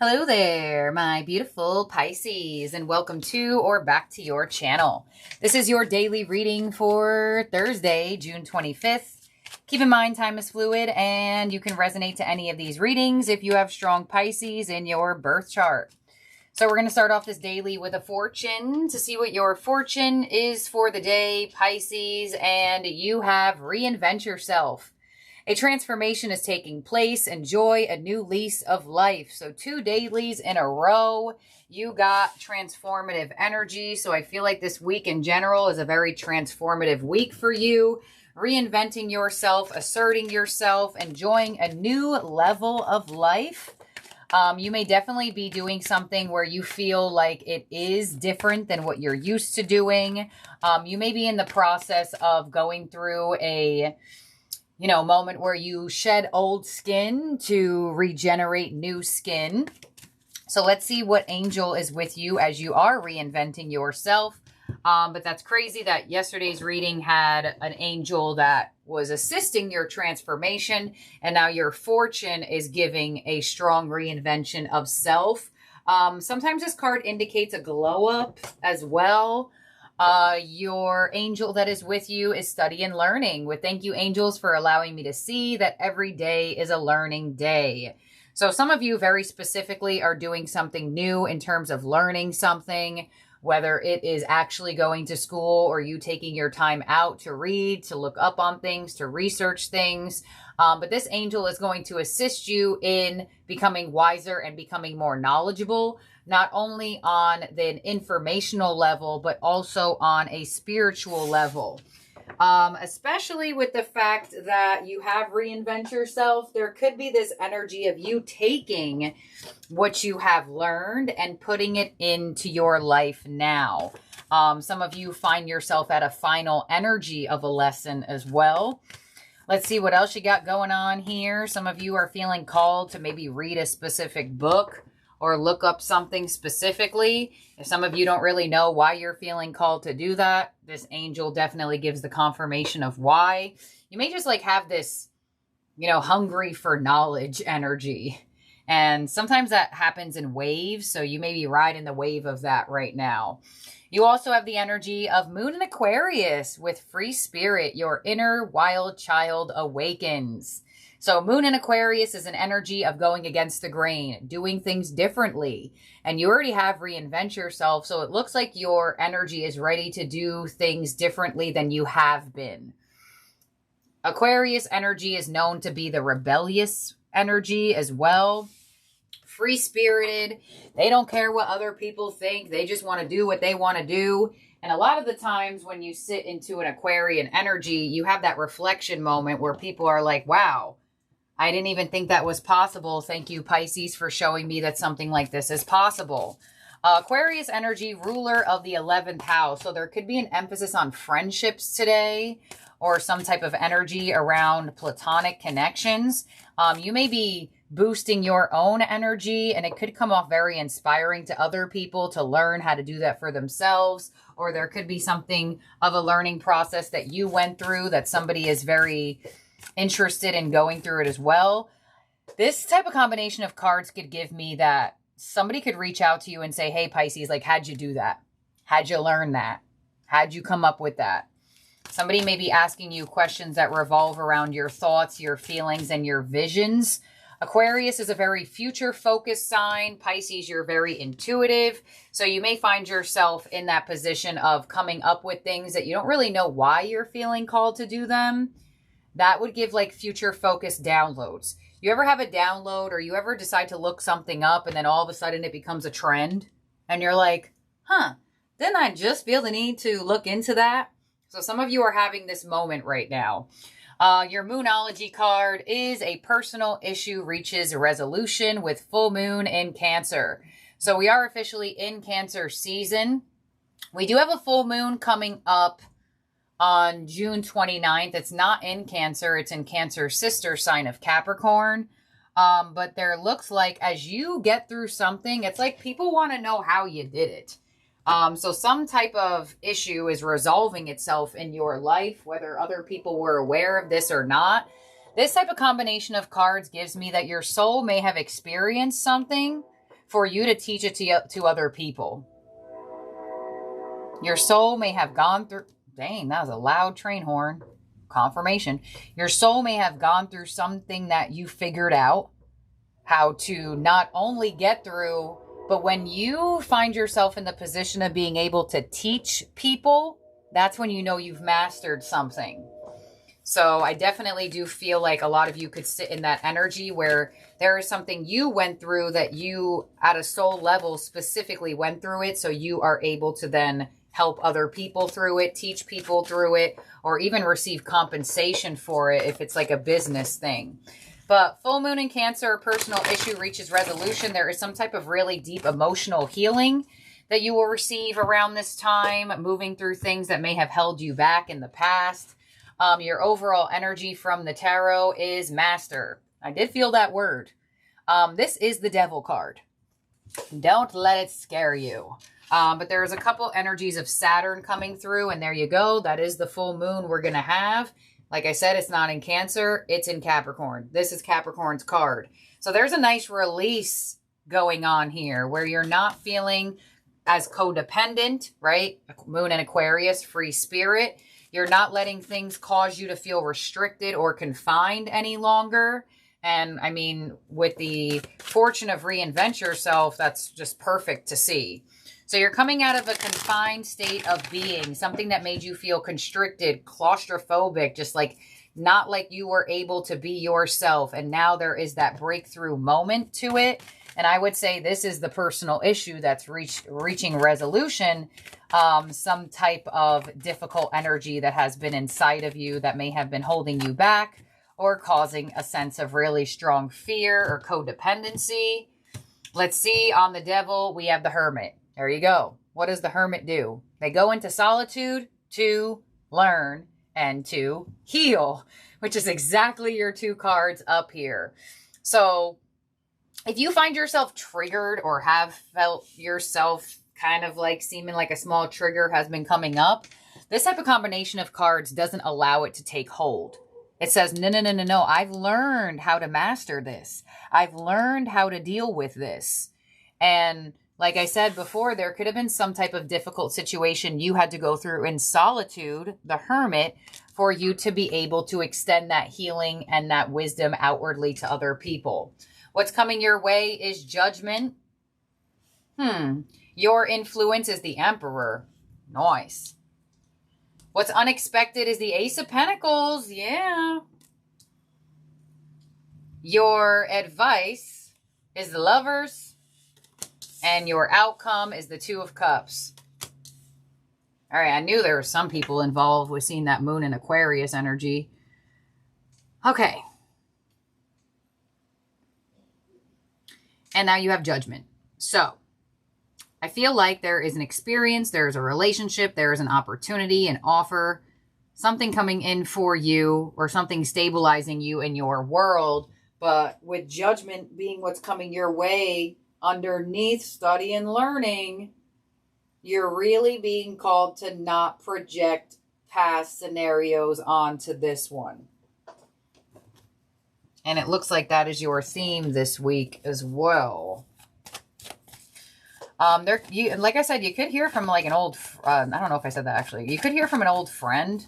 Hello there, my beautiful Pisces, and welcome to or back to your channel. This is your daily reading for Thursday, June 25th. Keep in mind, time is fluid, and you can resonate to any of these readings if you have strong Pisces in your birth chart. So we're going to start off this daily with a fortune to see what your fortune is for the day, Pisces, and you have reinvent yourself. A transformation is taking place. Enjoy a new lease of life. So 2 dailies in a row, you got transformative energy. So I feel like this week in general is a very transformative week for you. Reinventing yourself, asserting yourself, enjoying a new level of life. You may definitely be doing something where you feel like it is different than what you're used to doing. You may be in the process of going through a moment where you shed old skin to regenerate new skin. So let's see what angel is with you as you are reinventing yourself. But that's crazy that yesterday's reading had an angel that was assisting your transformation, and now your fortune is giving a strong reinvention of self. Sometimes this card indicates a glow up as well. Your angel that is with you is study and learning. With thank you, angels, for allowing me to see that every day is a learning day. So some of you very specifically are doing something new in terms of learning something, whether it is actually going to school or you taking your time out to read, to look up on things, to research things. But this angel is going to assist you in becoming wiser and becoming more knowledgeable, not only on the informational level, but also on a spiritual level. Especially with the fact that you have reinvent yourself, there could be this energy of you taking what you have learned and putting it into your life now. Some of you find yourself at a final energy of a lesson as well. Let's see what else you got going on here. Some of you are feeling called to maybe read a specific book or look up something specifically. If some of you don't really know why you're feeling called to do that, this angel definitely gives the confirmation of why. You may just have this, hungry for knowledge energy. And sometimes that happens in waves. So you may be riding the wave of that right now. You also have the energy of Moon in Aquarius with free spirit. Your inner wild child awakens. So Moon in Aquarius is an energy of going against the grain, doing things differently. And you already have reinvent yourself. So it looks like your energy is ready to do things differently than you have been. Aquarius energy is known to be the rebellious energy as well. Free-spirited. They don't care what other people think. They just want to do what they want to do. And a lot of the times when you sit into an Aquarian energy, you have that reflection moment where people are like, wow, I didn't even think that was possible. Thank you, Pisces, for showing me that something like this is possible. Aquarius energy, ruler of the 11th house. So there could be an emphasis on friendships today or some type of energy around platonic connections. You may be boosting your own energy, and it could come off very inspiring to other people to learn how to do that for themselves. Or there could be something of a learning process that you went through that somebody is very interested in going through it as well. This type of combination of cards could give me that somebody could reach out to you and say, hey, Pisces, how'd you do that? How'd you learn that? How'd you come up with that? Somebody may be asking you questions that revolve around your thoughts, your feelings, and your visions. Aquarius is a very future-focused sign. Pisces, you're very intuitive. So you may find yourself in that position of coming up with things that you don't really know why you're feeling called to do them. That would give future-focused downloads. You ever have a download or you ever decide to look something up and then all of a sudden it becomes a trend? And you're like, didn't I just feel the need to look into that? So some of you are having this moment right now. Your Moonology card is a personal issue reaches a resolution with full moon in Cancer. So we are officially in Cancer season. We do have a full moon coming up on June 29th. It's not in Cancer. It's in Cancer's sister sign of Capricorn. But there looks like as you get through something, it's like people want to know how you did it. So some type of issue is resolving itself in your life, whether other people were aware of this or not. This type of combination of cards gives me that your soul may have experienced something for you to teach it to other people. Your soul may have gone through, dang, that was a loud train horn. Confirmation. Your soul may have gone through something that you figured out how to not only get through, but when you find yourself in the position of being able to teach people, that's when you know you've mastered something. So I definitely do feel like a lot of you could sit in that energy where there is something you went through that you at a soul level specifically went through it. So you are able to then help other people through it, teach people through it, or even receive compensation for it if it's like a business thing. But full moon in Cancer, a personal issue reaches resolution. There is some type of really deep emotional healing that you will receive around this time, moving through things that may have held you back in the past. Your overall energy from the tarot is Master. I did feel that word. This is the Devil card. Don't let it scare you. But there's a couple energies of Saturn coming through, and there you go. That is the full moon we're going to have. Like I said, it's not in Cancer, it's in Capricorn. This is Capricorn's card. So there's a nice release going on here where you're not feeling as codependent, right? Moon and Aquarius, free spirit. You're not letting things cause you to feel restricted or confined any longer. And I mean, with the fortune of reinvent yourself, that's just perfect to see. So you're coming out of a confined state of being, something that made you feel constricted, claustrophobic, just like not like you were able to be yourself. And now there is that breakthrough moment to it. And I would say this is the personal issue that's reaching resolution. Some type of difficult energy that has been inside of you that may have been holding you back or causing a sense of really strong fear or codependency. Let's see, on the Devil, we have the Hermit. There you go. What does the Hermit do? They go into solitude to learn and to heal, which is exactly your two cards up here. So if you find yourself triggered or have felt yourself kind of like seeming like a small trigger has been coming up, this type of combination of cards doesn't allow it to take hold. It says, no, no, no, no, no. I've learned how to master this. I've learned how to deal with this. And like I said before, there could have been some type of difficult situation you had to go through in solitude, the Hermit, for you to be able to extend that healing and that wisdom outwardly to other people. What's coming your way is Judgment. Your influence is the Emperor. Nice. What's unexpected is the Ace of Pentacles. Yeah. Your advice is the Lovers. And your outcome is the Two of Cups. All right, I knew there were some people involved with seeing that Moon in Aquarius energy. Okay. And now you have Judgment. So, I feel like there is an experience, there is a relationship, there is an opportunity, an offer, something coming in for you or something stabilizing you in your world. But with Judgment being what's coming your way, underneath study and learning, you're really being called to not project past scenarios onto this one. And it looks like that is your theme this week as well. Like I said, you could hear from like an old, I don't know if I said that actually. You could hear from an old friend.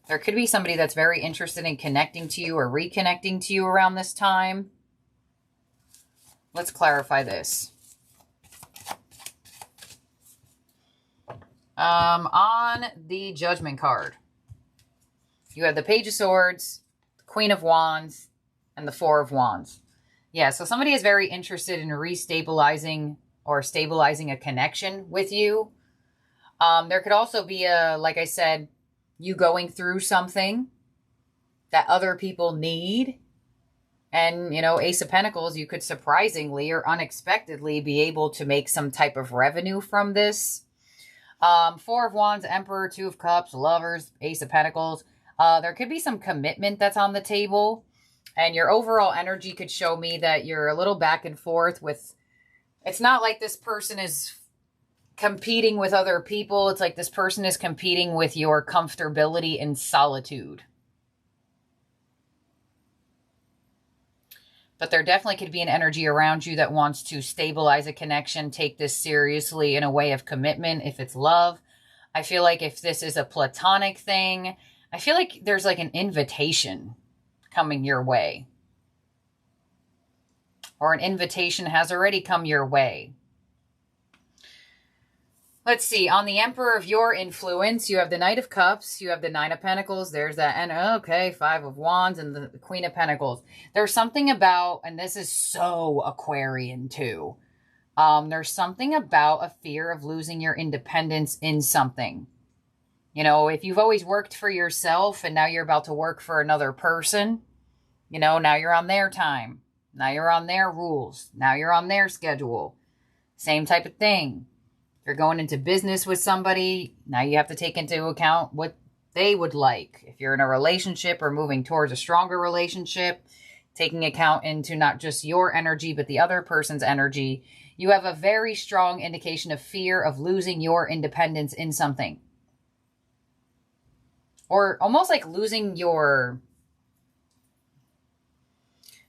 There could be somebody that's very interested in connecting to you or reconnecting to you around this time. Let's clarify this. On the Judgment card, you have the Page of Swords, the Queen of Wands, and the Four of Wands. Yeah, so somebody is very interested in restabilizing or stabilizing a connection with you. There could also be like I said, you going through something that other people need. And, you know, Ace of Pentacles, you could surprisingly or unexpectedly be able to make some type of revenue from this. Four of Wands, Emperor, Two of Cups, Lovers, Ace of Pentacles. There could be some commitment that's on the table. And your overall energy could show me that you're a little back and forth with... It's not like this person is competing with other people. It's like this person is competing with your comfortability in solitude. But there definitely could be an energy around you that wants to stabilize a connection, take this seriously in a way of commitment if it's love. I feel like if this is a platonic thing, I feel like there's like an invitation coming your way. Or an invitation has already come your way. Let's see. On the Emperor of your influence, you have the Knight of Cups. You have the Nine of Pentacles. There's that. And okay, Five of Wands and the Queen of Pentacles. There's something about, and this is so Aquarian too. There's something about a fear of losing your independence in something. You know, if you've always worked for yourself and now you're about to work for another person, you know, now you're on their time. Now you're on their rules. Now you're on their schedule. Same type of thing. If you're going into business with somebody, now you have to take into account what they would like. If you're in a relationship or moving towards a stronger relationship, taking account into not just your energy, but the other person's energy, you have a very strong indication of fear of losing your independence in something. Or almost like losing your,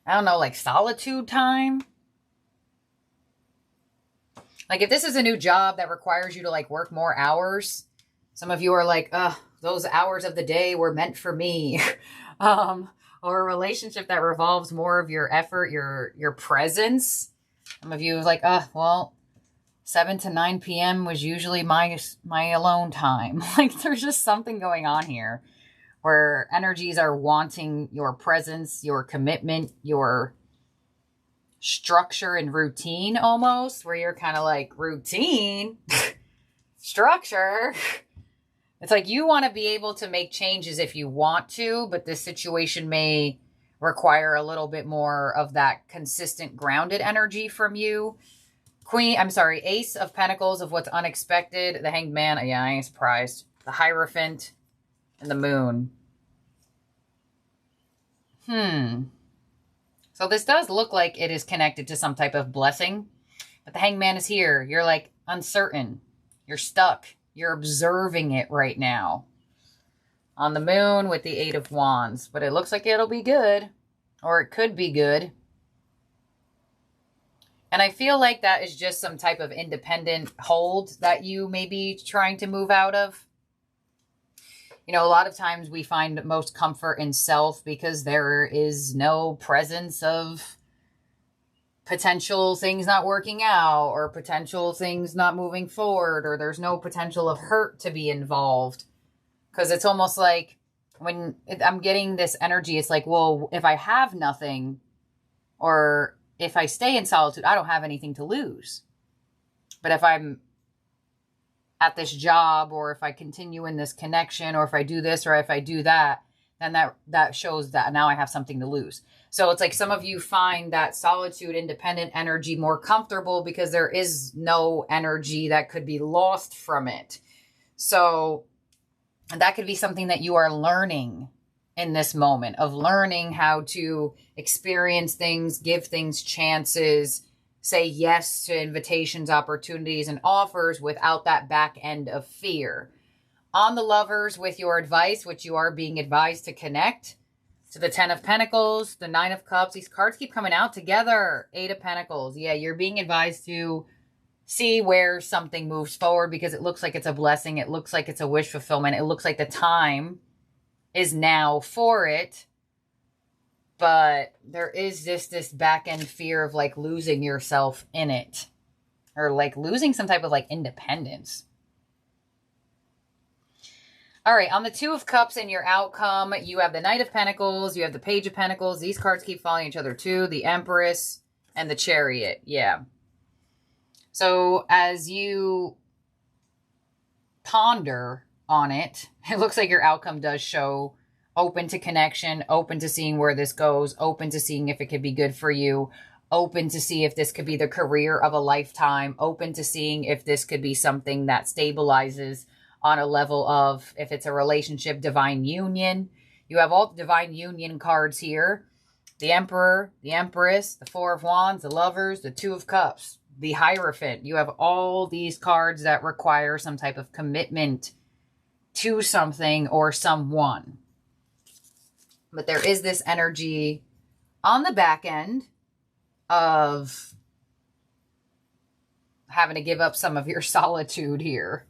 I don't know, like solitude time. Like if this is a new job that requires you to like work more hours, some of you are like, those hours of the day were meant for me. Or a relationship that revolves more of your effort, your presence. Some of you are like, well, 7 to 9 p.m. was usually my alone time. Like there's just something going on here where energies are wanting your presence, your commitment, your structure and routine almost, where you're kind of like, routine? Structure? It's like you want to be able to make changes if you want to, but this situation may require a little bit more of that consistent grounded energy from you. Ace of Pentacles of what's unexpected. The Hanged Man. Yeah, I ain't surprised. The Hierophant and the Moon. So this does look like it is connected to some type of blessing. But the Hanged Man is here. You're like uncertain. You're stuck. You're observing it right now. On the Moon with the Eight of Wands. But it looks like it'll be good. Or it could be good. And I feel like that is just some type of independent hold that you may be trying to move out of. You know, a lot of times we find most comfort in self because there is no presence of potential things not working out or potential things not moving forward, or there's no potential of hurt to be involved. Because it's almost like when I'm getting this energy, it's like, well, if I have nothing or if I stay in solitude, I don't have anything to lose. But if I'm at this job, or if I continue in this connection, or if I do this, or if I do that, then that shows that now I have something to lose. So it's like some of you find that solitude, independent energy more comfortable because there is no energy that could be lost from it. So that could be something that you are learning in this moment, of learning how to experience things, give things chances, say yes to invitations, opportunities, and offers without that back end of fear. On the Lovers with your advice, which you are being advised to connect to the Ten of Pentacles, the Nine of Cups. These cards keep coming out together. Eight of Pentacles. Yeah, you're being advised to see where something moves forward because it looks like it's a blessing. It looks like it's a wish fulfillment. It looks like the time is now for it. But there is this back end fear of like losing yourself in it, or like losing some type of like independence. All right, on the Two of Cups and your outcome, you have the Knight of Pentacles, you have the Page of Pentacles. These cards keep following each other too. The Empress and the Chariot. Yeah. So as you ponder on it, it looks like your outcome does show open to connection, open to seeing where this goes, open to seeing if it could be good for you, open to see if this could be the career of a lifetime, open to seeing if this could be something that stabilizes on a level of, if it's a relationship, divine union. You have all the divine union cards here. The Emperor, the Empress, the Four of Wands, the Lovers, the Two of Cups, the Hierophant. You have all these cards that require some type of commitment to something or someone. But there is this energy on the back end of having to give up some of your solitude here.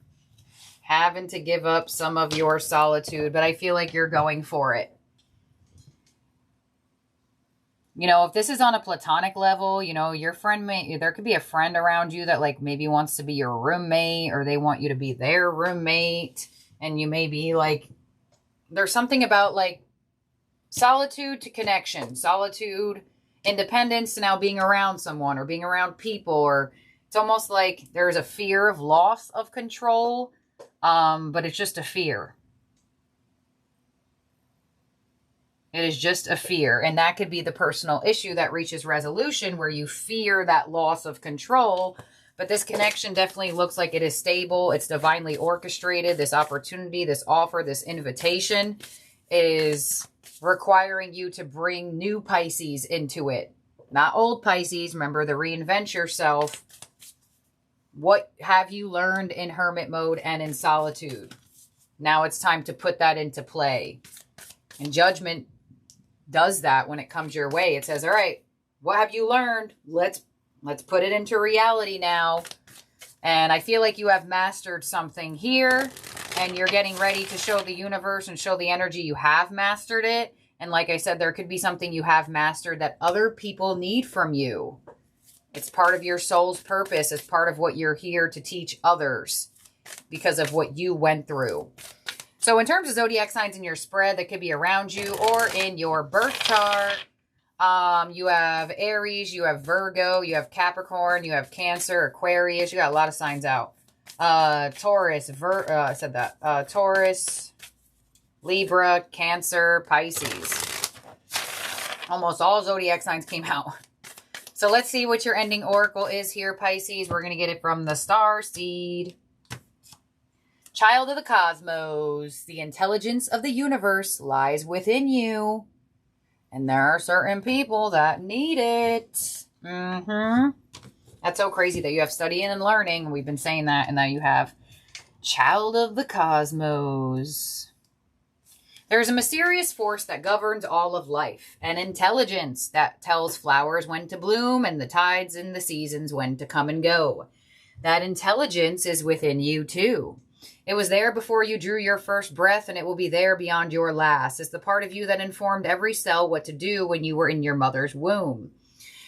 Having to give up some of your solitude, but I feel like you're going for it. You know, if this is on a platonic level, you know, your friend there could be a friend around you that like maybe wants to be your roommate, or they want you to be their roommate. And you may be like, there's something about like solitude to connection, solitude, independence to now being around someone or being around people, or it's almost like there's a fear of loss of control. But it's just a fear. It is just a fear. And that could be the personal issue that reaches resolution where you fear that loss of control. But this connection definitely looks like it is stable. It's divinely orchestrated. This opportunity, this offer, this invitation is requiring you to bring new Pisces into it. Not old Pisces. Remember, the reinvent yourself. What have you learned in hermit mode and in solitude? Now it's time to put that into play. And judgment does that when it comes your way. It says, all right, what have you learned? Let's put it into reality now. And I feel like you have mastered something here, and you're getting ready to show the universe and show the energy you have mastered it. And like I said, there could be something you have mastered that other people need from you. It's part of your soul's purpose. It's part of what you're here to teach others because of what you went through. So in terms of zodiac signs in your spread that could be around you or in your birth chart, you have Aries, you have Virgo, you have Capricorn, you have Cancer, Aquarius. You got a lot of signs out. Taurus, Taurus, Libra, Cancer, Pisces. Almost all zodiac signs came out. So let's see what your ending oracle is here, Pisces. We're going to get it from the star seed. Child of the cosmos, the intelligence of the universe lies within you. And there are certain people that need it. That's so crazy that you have studying and learning. We've been saying that. And now you have child of the cosmos. There's a mysterious force that governs all of life, an intelligence that tells flowers when to bloom and the tides and the seasons when to come and go. That intelligence is within you too. It was there before you drew your first breath, and it will be there beyond your last. It's the part of you that informed every cell what to do when you were in your mother's womb.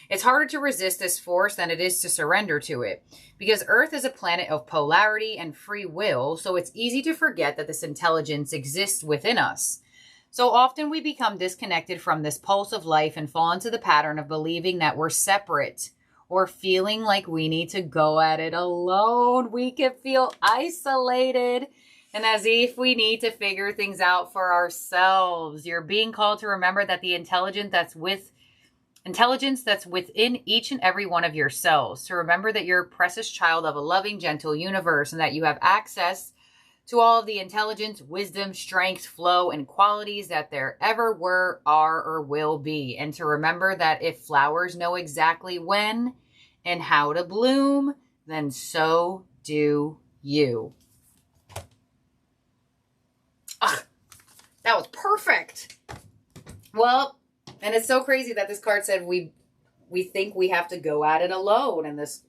It's harder to resist this force than it is to surrender to it, because Earth is a planet of polarity and free will, so it's easy to forget that this intelligence exists within us. So often we become disconnected from this pulse of life and fall into the pattern of believing that we're separate or feeling like we need to go at it alone. We can feel isolated and as if we need to figure things out for ourselves. You're being called to remember that the intelligence that's within each and every one of your cells. To remember that you're a precious child of a loving, gentle universe, and that you have access to all of the intelligence, wisdom, strength, flow, and qualities that there ever were, are, or will be. And to remember that if flowers know exactly when and how to bloom, then so do you. Ugh, that was perfect. Well, and it's so crazy that this card said we think we have to go at it alone. And this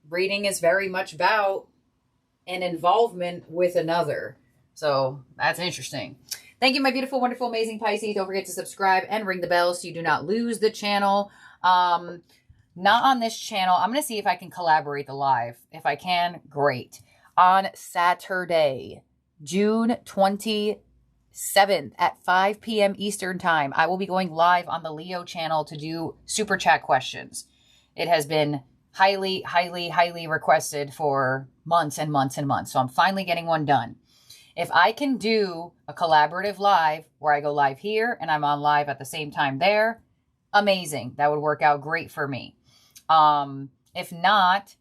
reading is very much about an involvement with another. So that's interesting. Thank you, my beautiful, wonderful, amazing Pisces. Don't forget to subscribe and ring the bell so you do not lose the channel. Not on this channel. I'm going to see if I can collaborate the live. If I can, great. On Saturday, June 27th at 5 p.m. Eastern time, I will be going live on the Leo channel to do super chat questions. It has been highly, highly, highly requested for months and months and months. So I'm finally getting one done. If I can do a collaborative live where I go live here and I'm on live at the same time there, amazing. That would work out great for me. If not,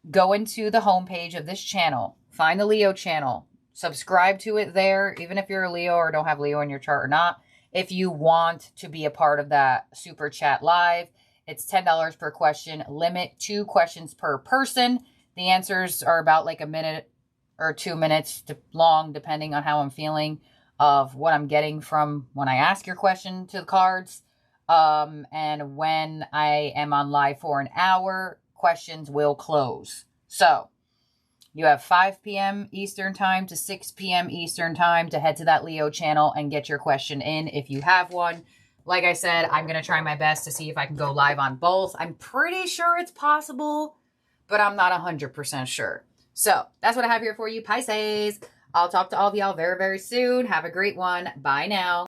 go into the homepage of this channel, find the Leo channel, subscribe to it there, even if you're a Leo or don't have Leo in your chart or not. If you want to be a part of that super chat live, it's $10 per question, limit 2 questions per person. The answers are about like a minute or 2 minutes long, depending on how I'm feeling of what I'm getting from when I ask your question to the cards. And when I am on live for an hour, questions will close. So you have 5 p.m. Eastern time to 6 p.m. Eastern time to head to that Leo channel and get your question in if you have one. Like I said, I'm going to try my best to see if I can go live on both. I'm pretty sure it's possible, but I'm not 100% sure. So that's what I have here for you, Pisces. I'll talk to all of y'all very, very soon. Have a great one. Bye now.